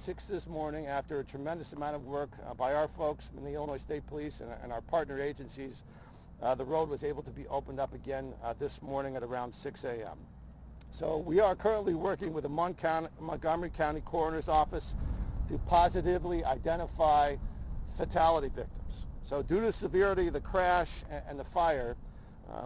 6 this morning after a tremendous amount of work by our folks in the Illinois State Police and our partner agencies. The road was able to be opened up again this morning at around 6 a.m. So we are currently working with the Montgomery County Coroner's Office to positively identify fatality victims. So due to the severity of the crash and the fire,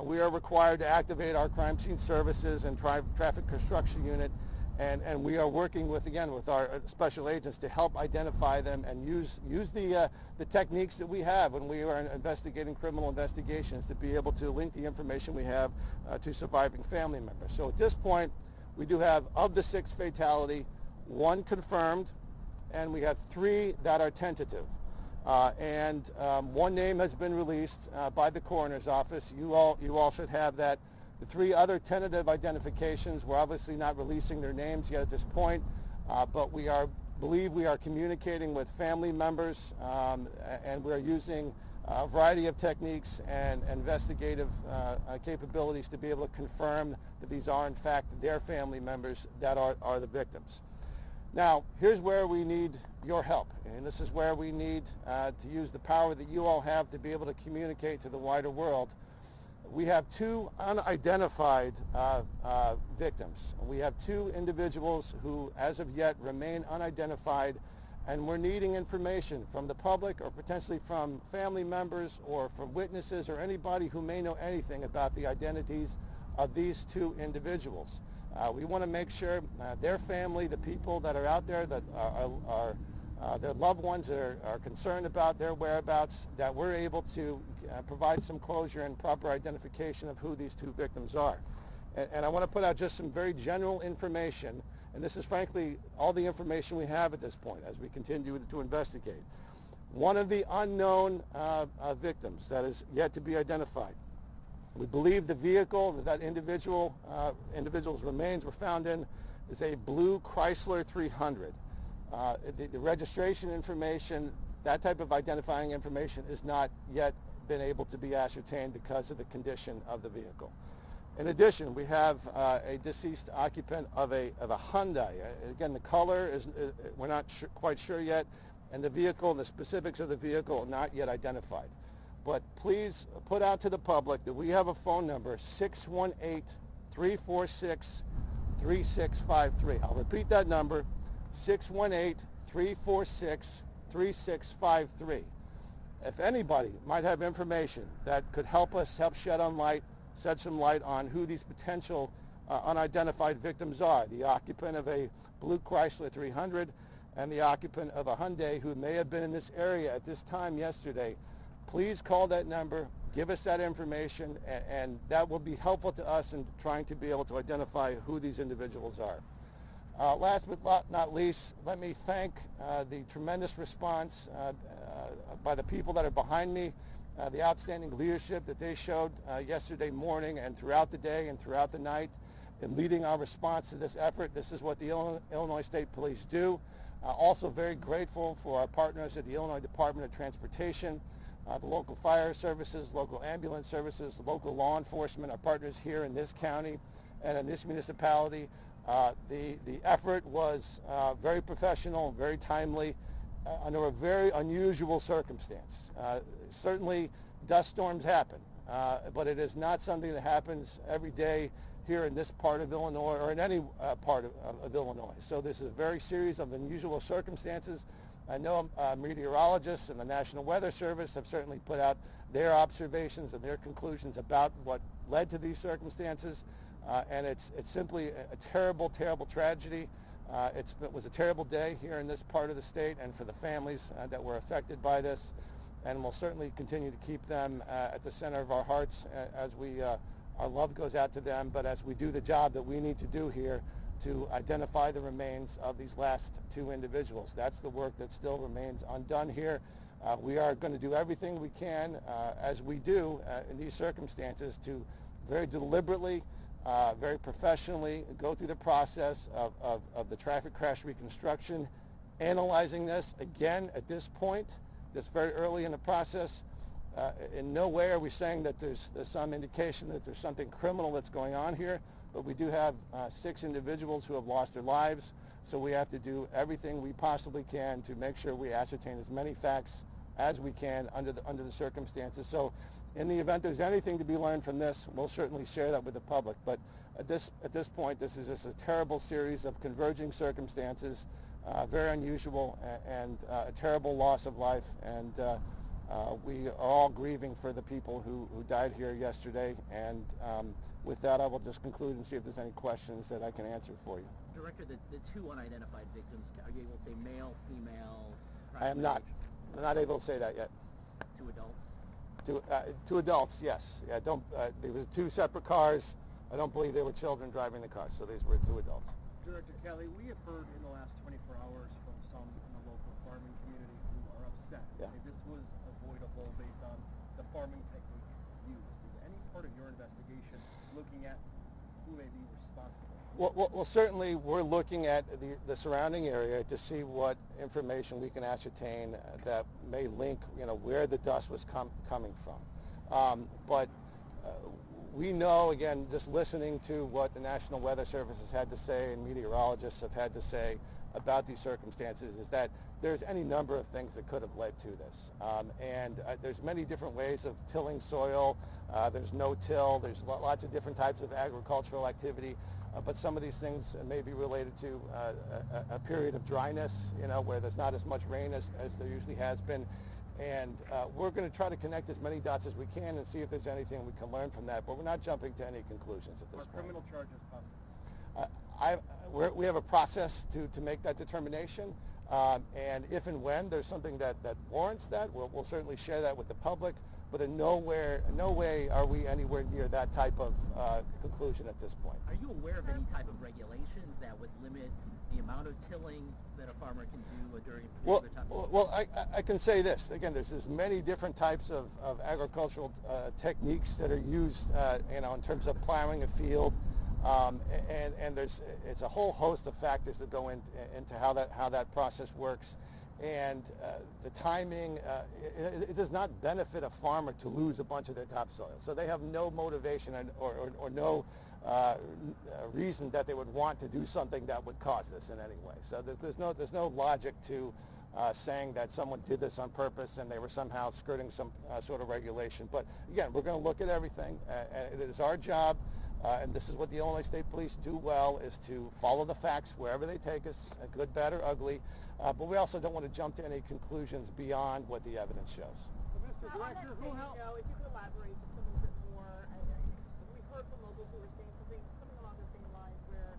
we are required to activate our crime scene services and traffic construction unit, and we are working with our special agents to help identify them and use the techniques that we have when we are investigating criminal investigations to be able to link the information we have to surviving family members. So at this point, we do have, of the 6 fatality, 1 confirmed, and we have 3 that are tentative. And 1 name has been released by the coroner's office. You all should have that. The 3 other tentative identifications, we're obviously not releasing their names yet at this point, but we believe we are communicating with family members, and we are using a variety of techniques and investigative capabilities to be able to confirm that these are in fact their family members that are the victims. Now, here's where we need your help, and this is where we need to use the power that you all have to be able to communicate to the wider world. We have 2 unidentified victims. We have 2 individuals who, as of yet, remain unidentified, and we're needing information from the public or potentially from family members or from witnesses or anybody who may know anything about the identities of these 2 individuals. We want to make sure their family, the people that are out there that are their loved ones that are concerned about their whereabouts, that we're able to provide some closure and proper identification of who these 2 victims are. And I want to put out just some very general information, and this is frankly all the information we have at this point as we continue to investigate. One of the unknown victims that is yet to be identified. We believe the vehicle that individual's remains were found in is a blue Chrysler 300. The registration information, that type of identifying information, is not yet been able to be ascertained because of the condition of the vehicle. In addition, we have a deceased occupant of a Hyundai. Again, the color is we're not quite sure yet, and the vehicle and the specifics of the vehicle are not yet identified. But please put out to the public that we have a phone number, 618-346-3653. I'll repeat that number, 618-346-3653. If anybody might have information that could help us, shed some light on who these potential unidentified victims are, the occupant of a blue Chrysler 300 and the occupant of a Hyundai who may have been in this area at this time yesterday, please call that number, give us that information, and that will be helpful to us in trying to be able to identify who these individuals are. Last but not least, let me thank the tremendous response by the people that are behind me, the outstanding leadership that they showed yesterday morning and throughout the day and throughout the night in leading our response to this effort. This is what the Illinois State Police do. Also very grateful for our partners at the Illinois Department of Transportation, the local fire services, local ambulance services, local law enforcement, our partners here in this county and in this municipality. The effort was very professional, very timely, under a very unusual circumstance. Certainly dust storms happen, but it is not something that happens every day here in this part of Illinois or in any part of Illinois. So this is a very series of unusual circumstances. I know meteorologists and the National Weather Service have certainly put out their observations and their conclusions about what led to these circumstances, and it's simply a terrible, terrible tragedy. It was a terrible day here in this part of the state and for the families that were affected by this, and we'll certainly continue to keep them at the center of our hearts as our love goes out to them, but as we do the job that we need to do here to identify the remains of these last 2 individuals. That's the work that still remains undone here. We are going to do everything we can, as we do in these circumstances, to very deliberately, very professionally go through the process of the traffic crash reconstruction, analyzing this. Again, at this point, this very early in the process, in no way are we saying that there's some indication that there's something criminal that's going on here, but we do have 6 individuals who have lost their lives. So we have to do everything we possibly can to make sure we ascertain as many facts as we can under the circumstances. So in the event there's anything to be learned from this, we'll certainly share that with the public. But at this point, this is just a terrible series of converging circumstances, very unusual, and a terrible loss of life. And we are all grieving for the people who died here yesterday. And with that, I will just conclude and see if there's any questions that I can answer for you. Director, the two unidentified victims, are you able to say male, female? I am not. I'm not able to say that yet. Two adults? Two adults, yes. Yeah, there was two separate cars. I don't believe there were children driving the cars, so these were two adults. Director Kelly, we have heard in the last 24 hours from some in the local farming community who are upset. Yeah. Say this was avoidable based on the farming techniques used. Is any part of your investigation looking at who may be responsible? Well, certainly we're looking at the surrounding area to see what information we can ascertain that may link, where the dust was coming from. But we know, again, just listening to what the National Weather Service has had to say and meteorologists have had to say about these circumstances, is that there's any number of things that could have led to this. And there's many different ways of tilling soil. There's no-till. There's lots of different types of agricultural activity. But some of these things may be related to a period of dryness, where there's not as much rain as there usually has been. And we're going to try to connect as many dots as we can and see if there's anything we can learn from that. But we're not jumping to any conclusions at this point. Are criminal charges possible? We have a process to make that determination. And if and when there's something that warrants that, we'll certainly share that with the public. But in no way are we anywhere near that type of conclusion at this point. Are you aware of any type of regulations that would limit the amount of tilling that a farmer can do during a particular time? Well, I can say this. Again, there's many different types of agricultural techniques that are used, in terms of plowing a field. And it's a whole host of factors that go into how that process works. And the timing, it does not benefit a farmer to lose a bunch of their topsoil. So they have no motivation or no reason that they would want to do something that would cause this in any way. So there's no logic to saying that someone did this on purpose and they were somehow skirting some sort of regulation. But again, we're going to look at everything. And it is our job, and this is what the Illinois State Police do well, is to follow the facts wherever they take us, good, bad, or ugly. But we also don't want to jump to any conclusions beyond what the evidence shows. Mr. Director, who helped? If you could elaborate just a little bit more. We've heard from locals who were saying something along the same lines, where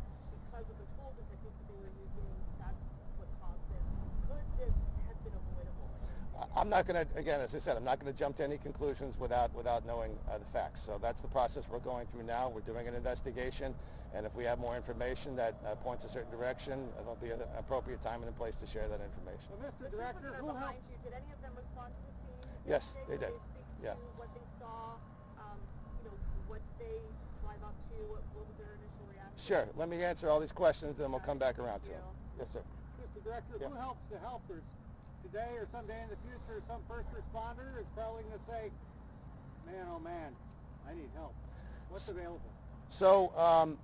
because of the tools and techniques that they were using, that's what caused this. Could this have been avoidable? I'm not going to, again, as I said, I'm not going to jump to any conclusions without knowing the facts. So that's the process we're going through now. We're doing an investigation, and if we have more information that points a certain direction, there'll be an appropriate time and a place to share that information. Well, Mr. Director, who helped? Did any of them respond to the scene? Yes, they did. Speak to what they saw, what they drive up to, what was their initial reaction? Sure. Let me answer all these questions, then we'll come back around to them. Yes, sir. Mr. Director, who helps the helpers? Today or someday in the future, some first responder is probably going to say, man, oh man, I need help. What's available? So our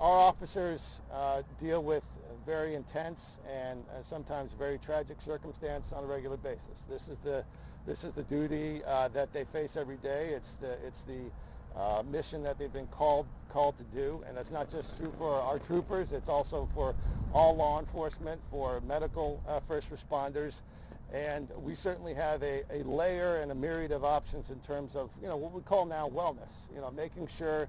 officers deal with very intense and sometimes very tragic circumstance on a regular basis. This is the duty that they face every day. It's the mission that they've been called to do, and that's not just true for our troopers. It's also for all law enforcement, for medical first responders. And we certainly have a layer and a myriad of options in terms of, what we call now wellness, making sure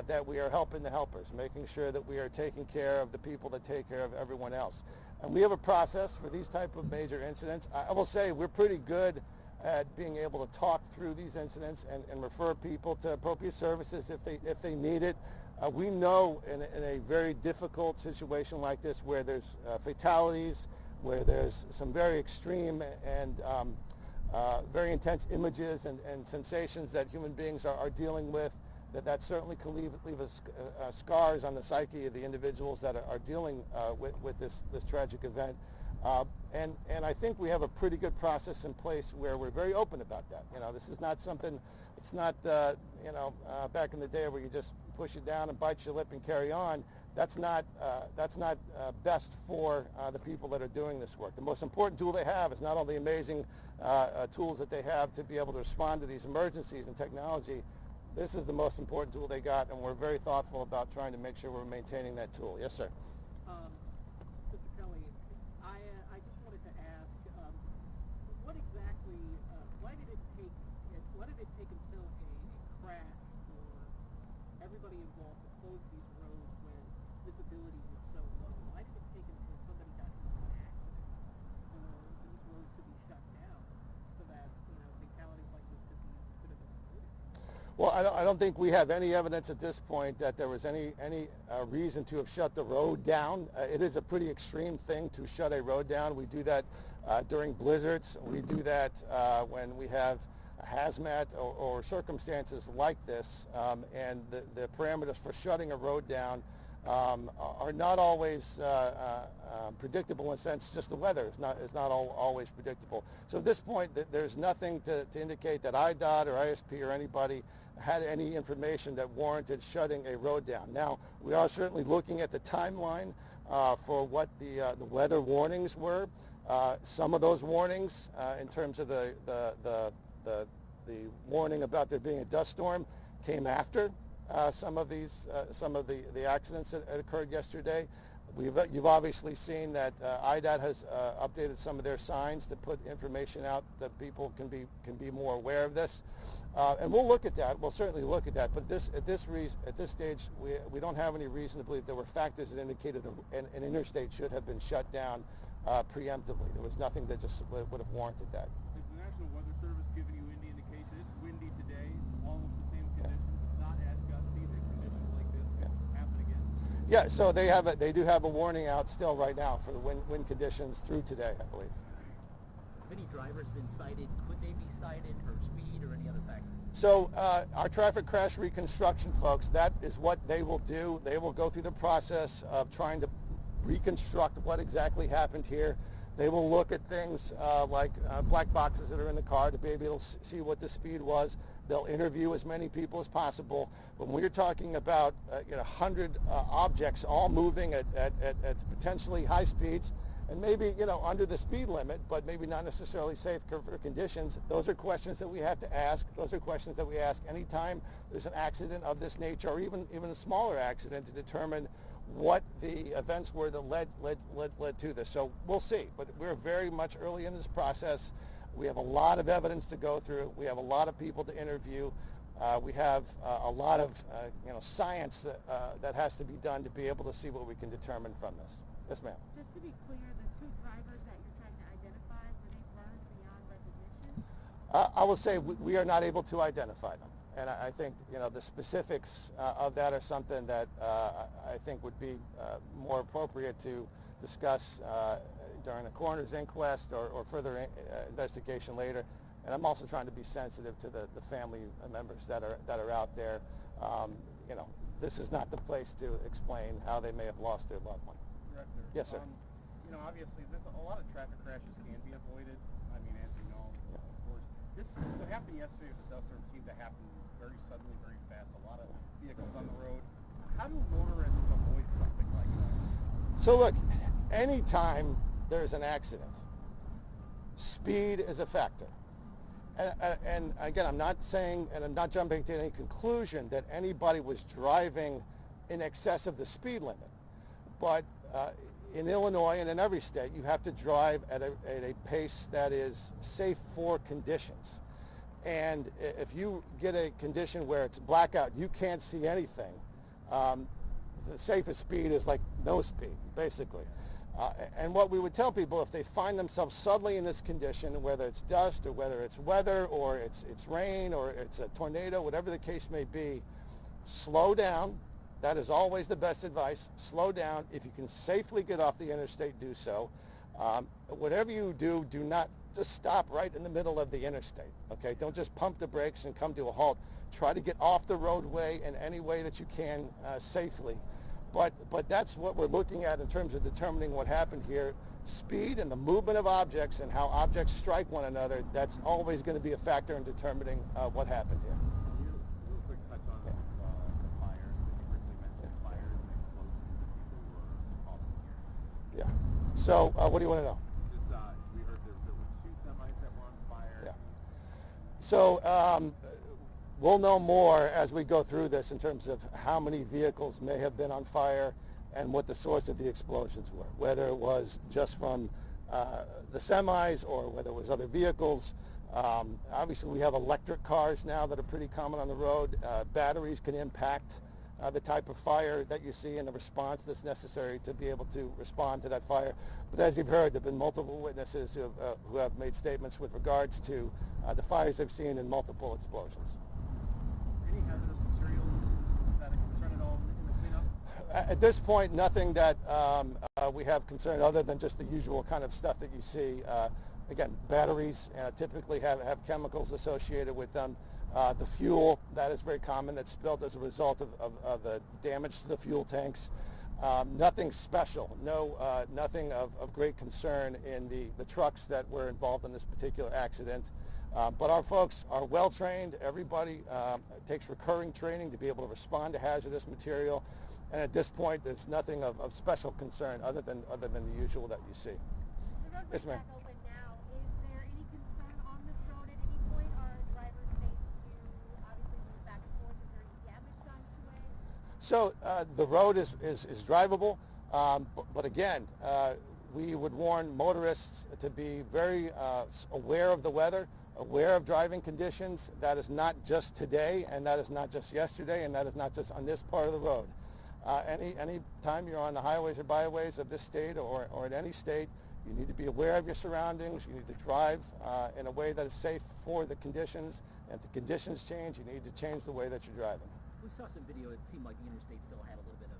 that we are helping the helpers, making sure that we are taking care of the people that take care of everyone else. And we have a process for these type of major incidents. I will say we're pretty good at being able to talk through these incidents and refer people to appropriate services if they need it. We know in a very difficult situation like this, where there's fatalities, where there's some very extreme and very intense images and sensations that human beings are dealing with, that certainly can leave us scars on the psyche of the individuals that are dealing with this tragic event. And I think we have a pretty good process in place where we're very open about that. This is not something, it's not, back in the day where you just push it down and bite your lip and carry on. that's not best for the people that are doing this work. The most important tool they have is not only amazing tools that they have to be able to respond to these emergencies and technology. This is the most important tool they got, and we're very thoughtful about trying to make sure we're maintaining that tool. Yes, sir. Mr. Kelly, I just wanted to ask, what exactly, why did it take until a crash for everybody involved to close these roads when visibility was so low? Why did it take until somebody got into an accident for these roads to be shut down so that, fatalities like this could have been avoided? Well, I don't think we have any evidence at this point that there was any reason to have shut the road down. It is a pretty extreme thing to shut a road down. We do that during blizzards. We do that when we have hazmat or circumstances like this, and the parameters for shutting a road down are not always predictable in a sense. Just the weather is not always predictable. So at this point, there's nothing to indicate that IDOT or ISP or anybody had any information that warranted shutting a road down. Now, we are certainly looking at the timeline for what the weather warnings were. Some of those warnings, in terms of the warning about there being a dust storm, came after some of the accidents that occurred yesterday. You've obviously seen that IDOT has updated some of their signs to put information out that people can be more aware of this, and we'll look at that. We'll certainly look at that. But at this stage, we don't have any reason to believe there were factors that indicated an interstate should have been shut down preemptively. There was nothing that just would have warranted that. Is the National Weather Service giving you any indication? It's windy today. It's almost the same conditions. It's not as gusty. The conditions like this can happen again. Yeah, so they do have a warning out still right now for the wind conditions through today, I believe. Have any drivers been cited? Could they be cited for speed or any other factor? So our traffic crash reconstruction folks, that is what they will do. They will go through the process of trying to reconstruct what exactly happened here. They will look at things like black boxes that are in the car to be able to see what the speed was. They'll interview as many people as possible. But when you're talking about 100 objects all moving at potentially high speeds, and maybe under the speed limit, but maybe not necessarily safe for conditions, those are questions that we have to ask. Those are questions that we ask anytime there's an accident of this nature, or even a smaller accident, to determine what the events were that led to this. So we'll see, but we're very much early in this process. We have a lot of evidence to go through. We have a lot of people to interview. We have a lot of science that has to be done to be able to see what we can determine from this. Yes, ma'am. Just to be clear, the two drivers that you're trying to identify, were they burned beyond recognition? I will say we are not able to identify them. And I think the specifics of that are something that I think would be more appropriate to discuss during a coroner's inquest or further investigation later. And I'm also trying to be sensitive to the family members that are out there. This is not the place to explain how they may have lost their loved one. Director. Yes, sir. Obviously, there's a lot of traffic crashes can be avoided. I mean, as you know, of course. What happened yesterday with the dust storm seemed to happen very suddenly, very fast. A lot of vehicles on the road. How do motorists avoid something like that? So look, anytime there's an accident, speed is a factor. And again, I'm not saying, and I'm not jumping to any conclusion that anybody was driving in excess of the speed limit. But in Illinois and in every state, you have to drive at a pace that is safe for conditions. And if you get a condition where it's blackout, you can't see anything, the safest speed is like no speed, basically. And what we would tell people, if they find themselves suddenly in this condition, whether it's dust or whether it's weather or it's rain or it's a tornado, whatever the case may be, slow down. That is always the best advice. Slow down. If you can safely get off the interstate, do so. Whatever you do, do not just stop right in the middle of the interstate. Okay? Don't just pump the brakes and come to a halt. Try to get off the roadway in any way that you can safely. But that's what we're looking at in terms of determining what happened here. Speed and the movement of objects and how objects strike one another, that's always going to be a factor in determining what happened here. Real quick touch on the fires that you briefly mentioned, fires and explosions. So what do you want to know? Just, we heard there were 2 semis that were on fire. Yeah. So we'll know more as we go through this in terms of how many vehicles may have been on fire and what the source of the explosions were, whether it was just from the semis or whether it was other vehicles. Obviously, we have electric cars now that are pretty common on the road. Batteries can impact the type of fire that you see and the response that's necessary to be able to respond to that fire. But as you've heard, there have been multiple witnesses who have made statements with regards to the fires they've seen in multiple explosions. Any hazardous materials? Is that a concern at all in the cleanup? At this point, nothing that we have concern other than just the usual kind of stuff that you see. Again, batteries typically have chemicals associated with them. The fuel, that is very common, that's spilled as a result of the damage to the fuel tanks. Nothing special, nothing of great concern in the trucks that were involved in this particular accident. But our folks are well trained. Everybody takes recurring training to be able to respond to hazardous material. And at this point, there's nothing of special concern other than the usual that you see. The roadway's Yes, ma'am. back open now. Is there any concern on this road at any point? Are drivers safe to obviously move back and forth? Is there any damage done to it? So the road is drivable, but again, we would warn motorists to be very aware of the weather, aware of driving conditions. That is not just today, and that is not just yesterday, and that is not just on this part of the road. Any time you're on the highways or byways of this state or in any state, you need to be aware of your surroundings. You need to drive in a way that is safe for the conditions. And if the conditions change, you need to change the way that you're driving. We saw some video. It seemed like the interstate still had a little bit of,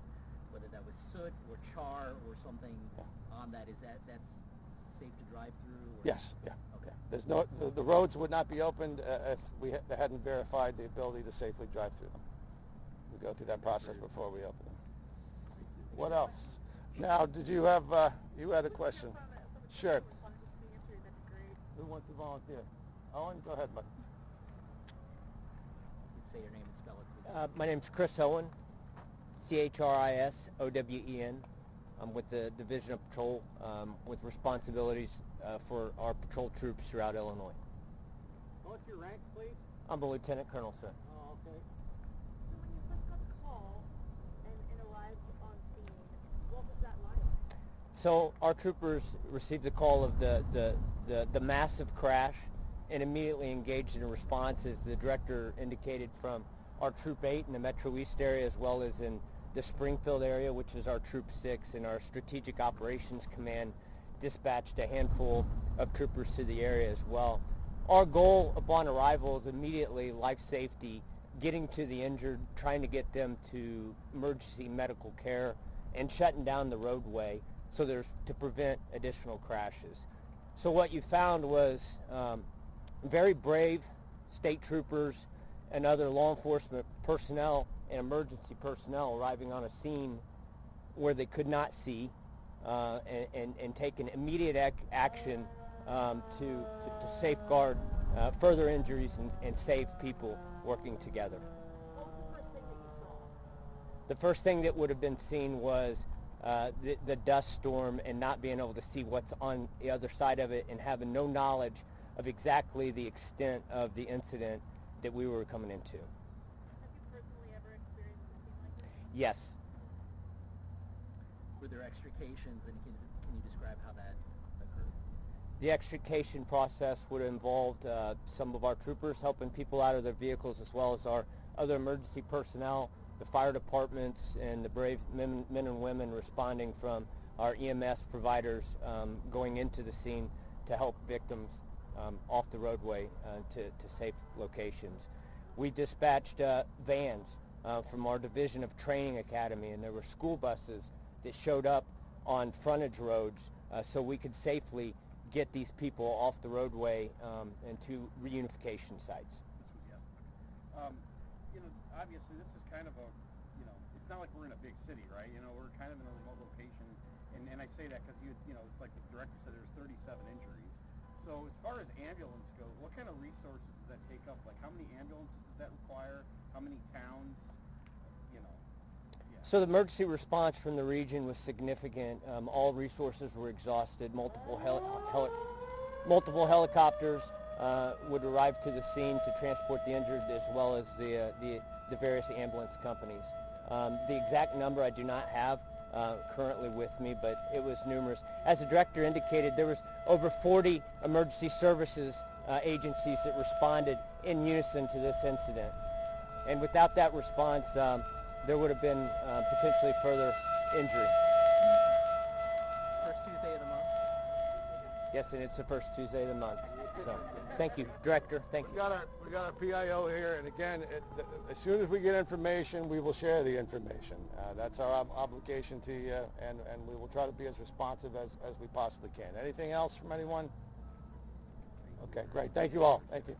whether that was soot or char or something on that. Is that's safe to drive through? Or? Yes, yeah. Okay. There's the roads would not be opened if we hadn't verified the ability to safely drive through them. We go through that process before we open them. What else? Now, did you have you had a question? Sure. Who wants to volunteer? Owen, go ahead, bud. You'd say your name and spell it, please. My name's Chris Owen, Chrisowen. I'm with the Division of Patrol with responsibilities for our patrol troops throughout Illinois. What's your rank, please? I'm a Lieutenant Colonel, sir. Oh, okay. So when you first got the call and arrived on scene, what was that like? So our troopers received the call of the massive crash and immediately engaged in a response, as the director indicated, from our Troop 8 in the Metro East area, as well as in the Springfield area, which is our Troop 6, and our Strategic Operations Command dispatched a handful of troopers to the area as well. Our goal upon arrival is immediately life safety, getting to the injured, trying to get them to emergency medical care, and shutting down the roadway to prevent additional crashes. So what you found was very brave state troopers and other law enforcement personnel and emergency personnel arriving on a scene where they could not see and taking immediate action to safeguard further injuries and save people working together. What was the first thing that you saw? The first thing that would have been seen was the dust storm and not being able to see what's on the other side of it and having no knowledge of exactly the extent of the incident that we were coming into. Have you personally ever experienced a scene like this? Yes. Were there extrications, and can you describe how that occurred? The extrication process would have involved some of our troopers helping people out of their vehicles, as well as our other emergency personnel, the fire departments, and the brave men and women responding from our EMS providers going into the scene to help victims off the roadway to safe locations. We dispatched vans from our Division of Training Academy, and there were school buses that showed up on frontage roads so we could safely get these people off the roadway and to reunification sites. This was yes. Obviously this is kind of a, it's not like we're in a big city, right? We're kind of in a remote location, and I say that because it's like the director said, there's 37 injuries. So as far as ambulance goes, what kind of resources does that take up? Like how many ambulances does that require? How many towns? So the emergency response from the region was significant. All resources were exhausted. Multiple helicopters would arrive to the scene to transport the injured, as well as the various ambulance companies. The exact number I do not have currently with me, but it was numerous. As the director indicated, there was over 40 emergency services agencies that responded in unison to this incident. And without that response, there would have been potentially further injury. First Tuesday of the month. Yes, and it's the first Tuesday of the month. So, thank you, Director. Thank you. We got our PIO here, and again, as soon as we get information, we will share the information. That's our obligation to you, and we will try to be as responsive as we possibly can. Anything else from anyone? Okay, great. Thank you all. Thank you.